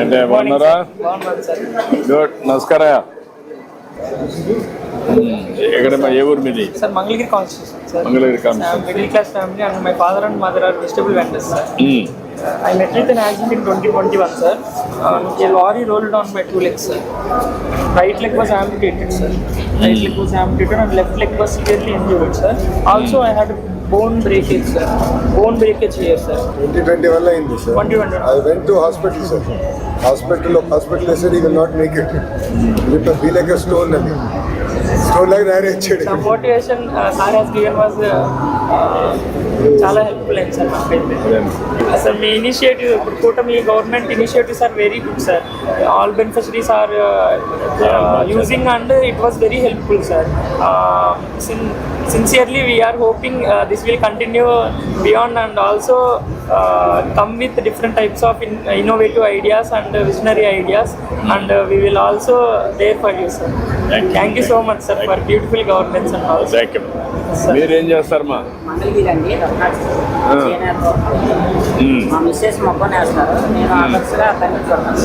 అంటే బాగున్నారా? గుడ్. నమస్కారం. ఎక్కడమ్మా, ఏ ఊరు మీది? Sir Mangalagiri constitution sir. Mangalagiri constitution. Middle class family and my father and mother are vegetable vendors sir. I met with an accident in 2021 sir. A lorry rolled on my two legs sir. Right leg was amputated sir. Right leg was amputated and left leg was severely injured sir. Also I had bone breakage sir. Bone breakage here sir. 2021 అయింది sir. 2021. I went to hospital sir. Hospital said he will not make it. It will be like a stone and stone like that వచ్చాడు. The motivation sir has given was చాలా helpful అయింది sir నాకైతే. అసలు మీ initiative ఇప్పుడు కూటమి government initiatives are very good sir. All beneficiaries are using and it was very helpful sir. Sincerely we are hoping this will continue beyond and also come with different types of innovative ideas and visionary ideas and we will also there for you sir. Thank you so much sir for beautiful governance and all. Thank you. మీరు ఏం చేస్తారమ్మా? మంగళగిరి అండి. మా missus మొక్కనే వేస్తారు. నేను ఆదర్శగా తగ్గించుకున్నాను.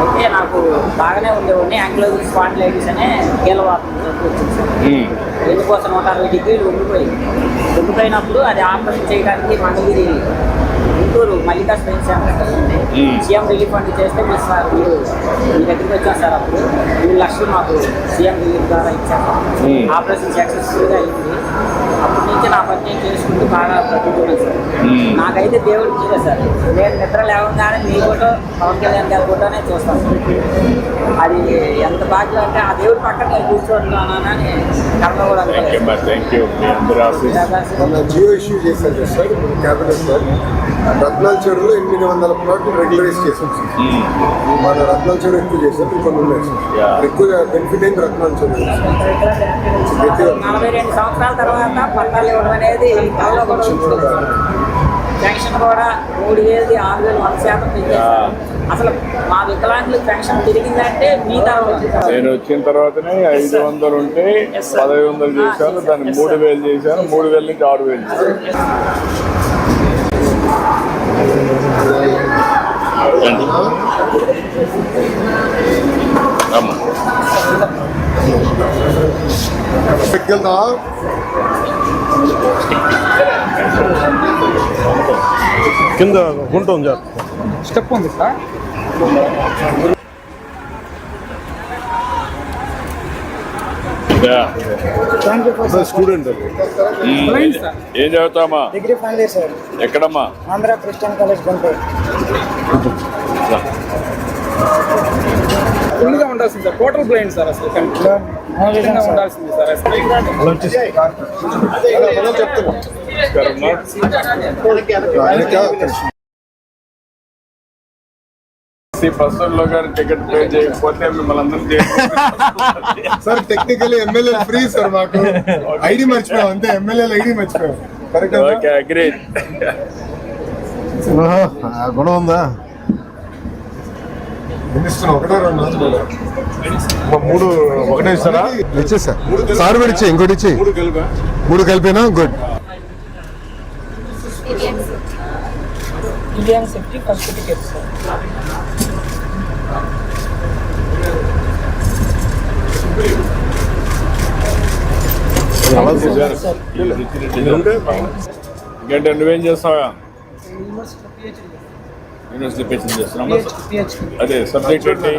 అయితే నాకు బాగానే ఉండేవాడిని. యాంగ్లోజిక్ స్పాండిలైటిస్ అనే కీలవాతం వచ్చింది సార్. ఎందుకోసం 160 డిగ్రీలు ఉండిపోయినప్పుడు అది ఆపరేషన్ చేయడానికి మంగళగిరి గుంటూరు మల్లికా స్పెయిన్ సెంటర్ ఉంది. సీఎం రిలీఫ్ ఫండ్ చేస్తే మీరు సార్ మీరు మీ దగ్గరికి వచ్చాం సార్. అప్పుడు 3 లక్షలు మాకు సీఎం రిలీఫ్ ద్వారా ఇచ్చారు. ఆపరేషన్ సక్సెస్ఫుల్గా అయింది. అప్పటి నుంచి నా పని నేను చేసుకుంటూ బాగా బ్రతుకుతున్నాను సార్. నాకైతే దేవుడు మీరే సార్. నేను నిద్ర లేవగానే మీ ఫోటో, పవన్ కళ్యాణ్ గారి ఫోటోనే చూస్తాను సార్. అది ఎంత బాగా అంటే ఆ దేవుడు పక్కన నేను కూర్చోన్నానని కర్మ కూడా జియో ఇష్యూ చేశారు సార్ క్యాబినెట్ సార్. రత్నాల చెరువులో 800 ప్లాట్లు రెగ్యులరైజ్ చేశాం సార్. మన రత్నాల చెరువు ఎక్కువ చేశాం. ఇంకొన్ని ఉన్నాయి సార్. ఎక్కువగా బెనిఫిట్ అయింది రత్నాల చెరువు. 42 సంవత్సరాల తర్వాత పట్టాలు ఇవ్వడం అనేది కళ్ళలో కూడా పెన్షన్ కూడా 3,000 6,000 100% పెంచేస్తారు. అసలు మా వికలాంగులకు పెన్షన్ తిరిగిందంటే మీ నేను వచ్చిన తర్వాతనే 500 ఉంటే 1,500 చేశాను. దాన్ని 3,000 చేశాను. 3,000 నుంచి 6,000 చేశాను. కింద గుంట ఉంది స్టెప్ ఉంది సార్. స్టూడెంట్. ఏం చదువుతామా? Degree final year sir. ఎక్కడమ్మా? Andhra Christian college Guntur. ఫుల్గా ఉండాల్సింది సార్. Total blind sir. అసలు ఉండాల్సింది సార్. బస్సుల్లో కానీ టికెట్ పే చేయకపోతే మిమ్మల్ని అందరూ sir technically MLA free sir. మాకు ఐడి మర్చిపోయాం అంతే. ఎమ్మెల్యే ఐడి మర్చిపోయాం. కరెక్ట్. Okay, agreed. గుణం ఉందా? ఒకటే 3 ఒకటే ఇస్తారా? ఇచ్చేసా సార్ కూడా ఇచ్చే. ఇంకోటి ఇచ్చి 3 కలిపినా good. Indian safety certificate sir. ఇంకేంటే నువ్వేం చేస్తావా? యూనివర్సిటీ పిహెచ్డీ చేస్తున్నామా? అదే సబ్జెక్ట్ ఏంటి?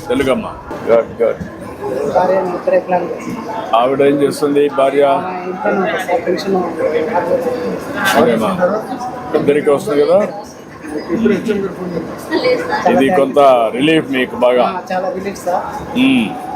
తెలుగమ్మా. Good good. ఆవిడ ఏం చేస్తుంది? భార్య అదేమా ఇద్దరికి వస్తుంది కదా. ఇది కొంత రిలీఫ్ మీకు బాగా.